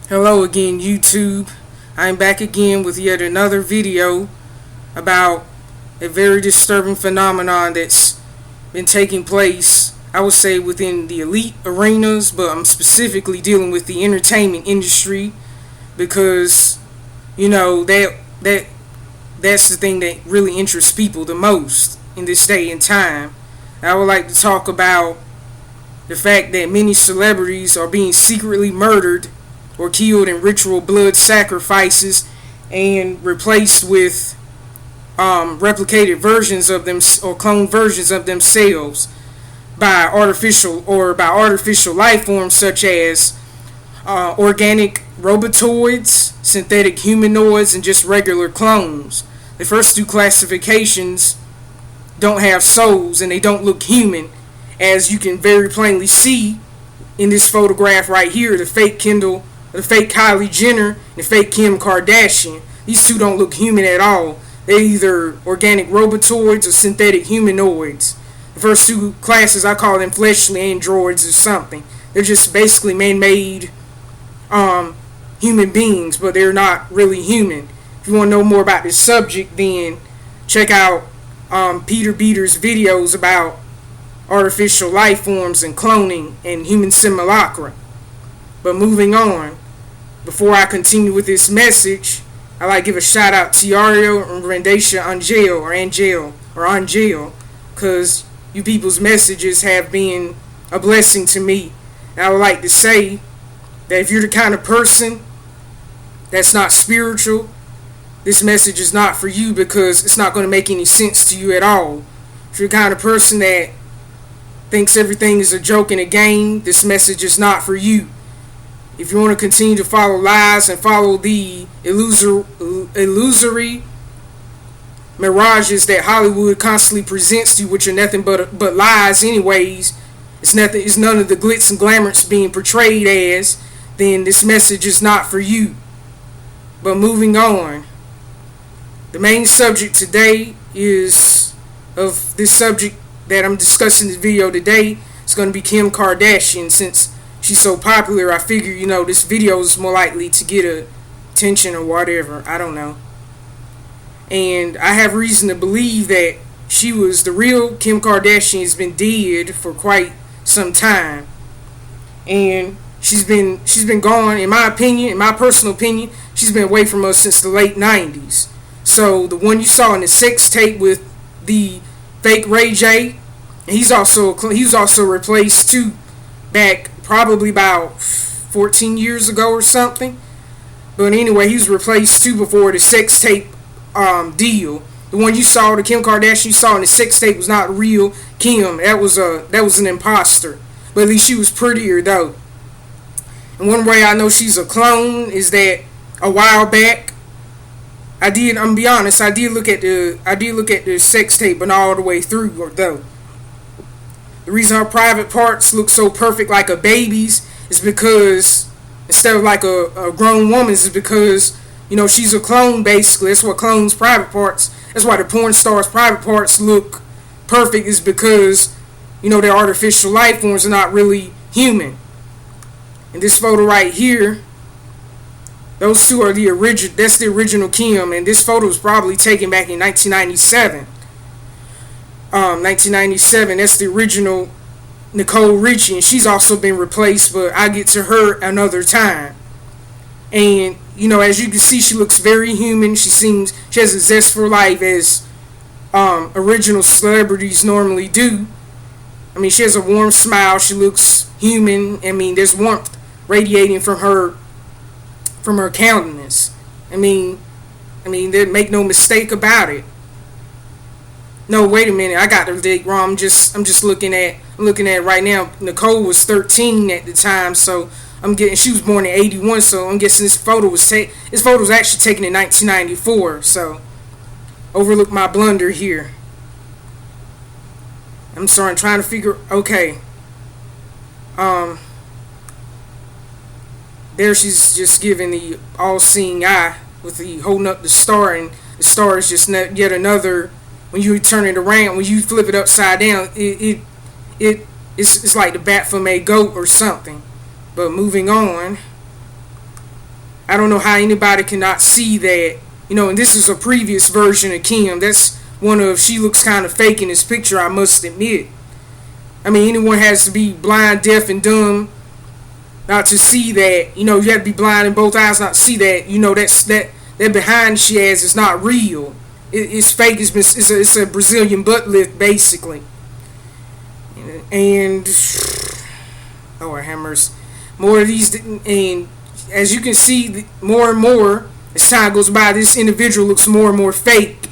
Hello again, YouTube. I'm back again with yet another video about a very disturbing phenomenon that's been taking place, I would say, within the elite arenas, but I'm specifically dealing with the entertainment industry because, that's the thing that really interests people the most in this day and time. I would like to talk about the fact that many celebrities are being secretly murdered or killed in ritual blood sacrifices and replaced with replicated versions of them or cloned versions of themselves by artificial life forms such as organic robotoids, synthetic humanoids, and just regular clones. The first two classifications don't have souls and they don't look human, as you can very plainly see in this photograph right here. The fake Kylie Jenner and the fake Kim Kardashian. These two don't look human at all. They're either organic robotoids or synthetic humanoids. The first two classes, I call them fleshly androids or something. They're just basically man-made human beings, but they're not really human. If you want to know more about this subject, then check out Peter Beater's videos about artificial life forms and cloning and human simulacra. But moving on, before I continue with this message, I'd like to give a shout out to Yario and Rendacia Angel, because you people's messages have been a blessing to me. And I would like to say that if you're the kind of person that's not spiritual, this message is not for you because it's not going to make any sense to you at all. If you're the kind of person that thinks everything is a joke and a game, this message is not for you. If you want to continue to follow lies and follow the illusory mirages that Hollywood constantly presents to you, which are nothing but lies anyways, it's none of the glitz and glamours being portrayed as, then this message is not for you. But moving on, the main subject today is of this subject that I'm discussing in this video today. It's going to be Kim Kardashian. Since she's so popular, I figure, this video is more likely to get attention or whatever. I don't know. And I have reason to believe that she was the real Kim Kardashian has been dead for quite some time. And she's been gone, in my personal opinion, she's been away from us since the late 90s. So the one you saw in the sex tape with the fake Ray J, and he was also replaced too back probably about 14 years ago or something. But anyway, he was replaced too before the sex tape deal. The one you saw, the Kim Kardashian you saw in the sex tape, was not real Kim. That was an imposter. But at least she was prettier though. And one way I know she's a clone is that a while back, I'm gonna be honest, I did look at the sex tape, but not all the way through though. The reason her private parts look so perfect like a baby's is because instead of like a grown woman's, is because she's a clone basically. That's what clones' private parts. That's why the porn stars' private parts look perfect, is because their artificial life forms are not really human. And this photo right here, those two are the original. That's the original Kim, and this photo was probably taken back in 1997. 1997. That's the original Nicole Richie, and she's also been replaced, but I'll get to her another time. And as you can see, she looks very human. She has a zest for life, as original celebrities normally do. I mean, she has a warm smile. She looks human. I mean, there's warmth radiating from her countenance. I mean, make no mistake about it. No, wait a minute. I got the date wrong. I'm just looking at it right now. Nicole was 13 at the time, so she was born in 81, so I'm guessing this photo was actually taken in 1994. So overlook my blunder here. I'm sorry. I'm trying to figure. Okay. There she's just giving the all-seeing eye with the holding up the star, and the star is just yet another. When you turn it around, when you flip it upside down, it's like the Baphomet goat or something. But moving on, I don't know how anybody cannot see that. And this is a previous version of Kim. That's she looks kind of fake in this picture, I must admit. I mean, anyone has to be blind, deaf, and dumb not to see that. You have to be blind in both eyes not to see that. That behind she has is not real. It's fake. It's a Brazilian butt lift, basically. And Lord have mercy. More of these, and as you can see, more and more as time goes by, this individual looks more and more fake.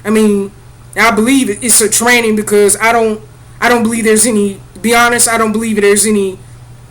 I mean, I believe it's a training, because I don't believe there's any. To be honest, I don't believe there's any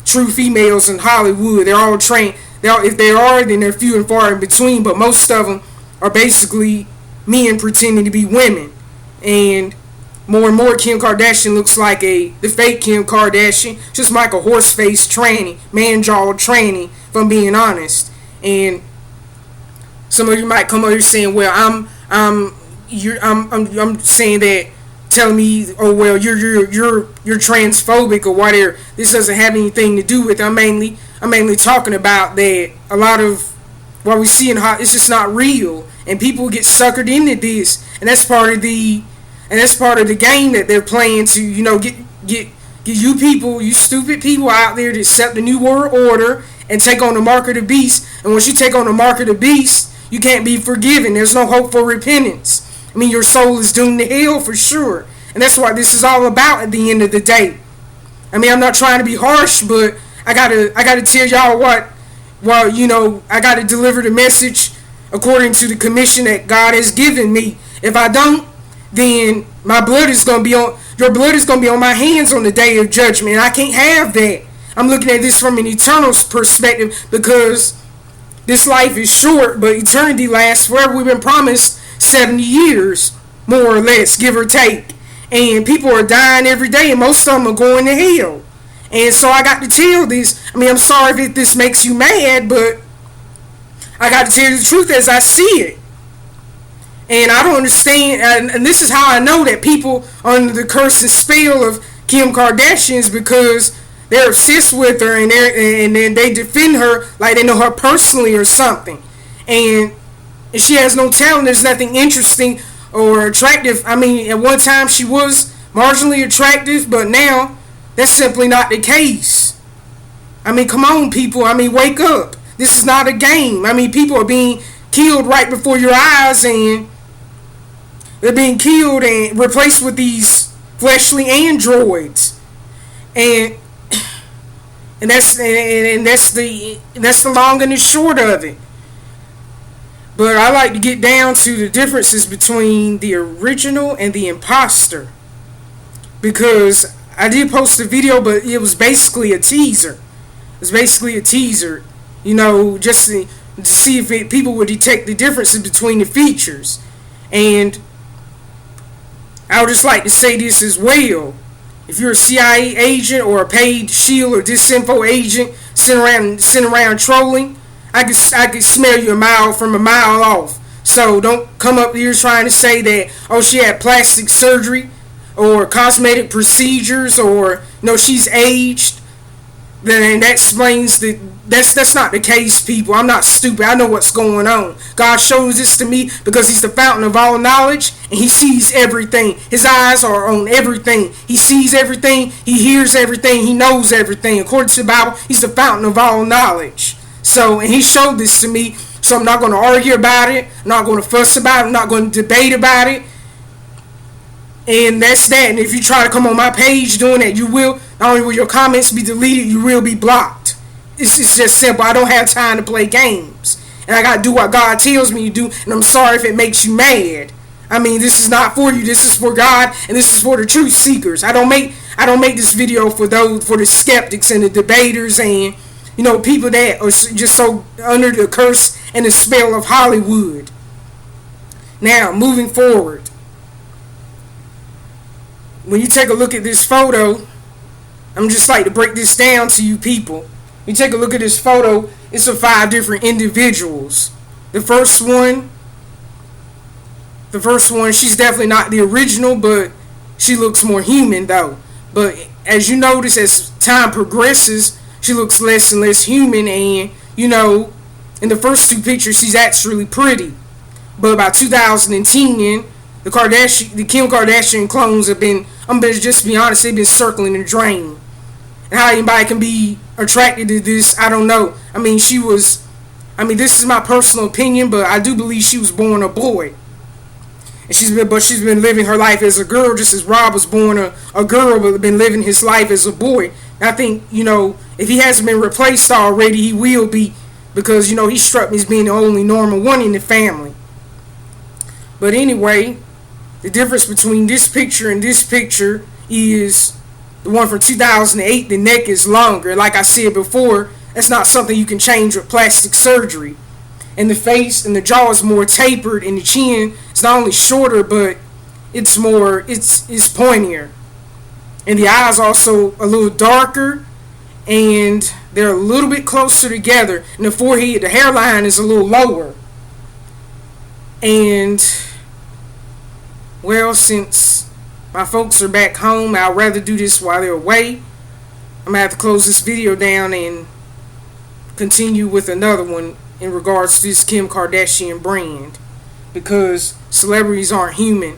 true females in Hollywood. They're all trained. If they are, then they're few and far in between. But most of them are basically men pretending to be women. And more and more, Kim Kardashian looks like the fake Kim Kardashian, just like a horse face tranny, man jaw tranny, if I'm being honest. And some of you might come over here saying, "Well, I'm saying that, telling me, oh well, you're transphobic or whatever." This doesn't have anything to do with it. I'm mainly talking about that a lot of what we see in it's just not real, and people get suckered into this, and that's part of the game that they're playing to get you people, you stupid people out there to accept the new world order and take on the mark of the beast. And once you take on the mark of the beast, you can't be forgiven. There's no hope for repentance. I mean, your soul is doomed to hell for sure. And that's what this is all about at the end of the day. I mean, I'm not trying to be harsh, but I gotta tell y'all I gotta deliver the message according to the commission that God has given me. If I don't, then your blood is gonna be on my hands on the day of judgment. And I can't have that. I'm looking at this from an eternal perspective, because this life is short, but eternity lasts forever. We've been promised 70 years, more or less, give or take. And people are dying every day, and most of them are going to hell. And so I got to tell this. I mean, I'm sorry if this makes you mad, but I got to tell you the truth as I see it. And I don't understand, and this is how I know that people are under the curse and spell of Kim Kardashian, because they're obsessed with her, and then they defend her like they know her personally or something. And she has no talent. There's nothing interesting or attractive. I mean, at one time she was marginally attractive, but now that's simply not the case. I mean, come on, people. I mean, wake up. This is not a game. I mean, people are being killed right before your eyes, and they're being killed and replaced with these fleshly androids. And that's the long and the short of it. But I like to get down to the differences between the original and the imposter, because I did post a video, but it was basically a teaser. Just to see if people would detect the differences between the features. And I would just like to say this as well. If you're a CIA agent or a paid SHIELD or disinfo agent sitting around trolling, I could smell you from a mile off. So don't come up here trying to say that, oh, she had plastic surgery or cosmetic procedures, or she's aged. Then that explains that's not the case, people. I'm not stupid. I know what's going on. God shows this to me because He's the fountain of all knowledge, and He sees everything. His eyes are on everything. He sees everything. He hears everything. He knows everything. According to the Bible, He's the fountain of all knowledge. So, and He showed this to me. So I'm not going to argue about it. I'm not going to fuss about it. I'm not going to debate about it. And that's that. And if you try to come on my page doing that, you will. Not only will your comments be deleted, you will be blocked. It's just simple. I don't have time to play games. And I got to do what God tells me to do. And I'm sorry if it makes you mad. I mean, this is not for you. This is for God. And this is for the truth seekers. I don't make this video for the skeptics and the debaters and, people that are just so under the curse and the spell of Hollywood. Now, moving forward. When you take a look at this photo, I'm just like to break this down to you people. You take a look at this photo, it's of 5 different individuals. The first one, she's definitely not the original, but she looks more human though. But as you notice, as time progresses, she looks less and less human, and In the first two pictures, she's actually pretty. But by 2010, the Kim Kardashian clones have been, I'm gonna just be honest, they've been circling the drain. And how anybody can be attracted to this, I don't know. I mean, this is my personal opinion, but I do believe she was born a boy. And she's been living her life as a girl, just as Rob was born a girl, but been living his life as a boy. And I think, if he hasn't been replaced already, he will be, because, he struck me as being the only normal one in the family. But anyway, the difference between this picture and this picture is the one from 2008, the neck is longer. Like I said before, that's not something you can change with plastic surgery. And the face and the jaw is more tapered, and the chin is not only shorter, but it's pointier. And the eyes also a little darker, and they're a little bit closer together. And the forehead, the hairline is a little lower. And, well, since my folks are back home, I'd rather do this while they're away. I'm going to have to close this video down and continue with another one in regards to this Kim Kardashian brand, because celebrities aren't human.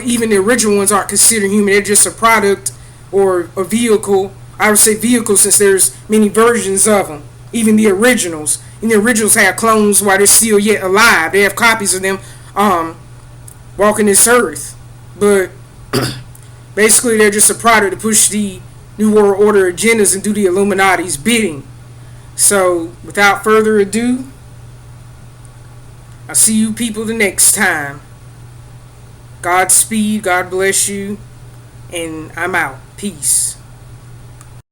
Even the original ones aren't considered human. They're just a product or a vehicle. I would say vehicle, since there's many versions of them. Even the originals. And the originals have clones while they're still yet alive. They have copies of them walking this earth. But basically they're just a product to push the New World Order agendas and do the Illuminati's bidding. So, without further ado, I'll see you people the next time. Godspeed, God bless you, and I'm out. Peace.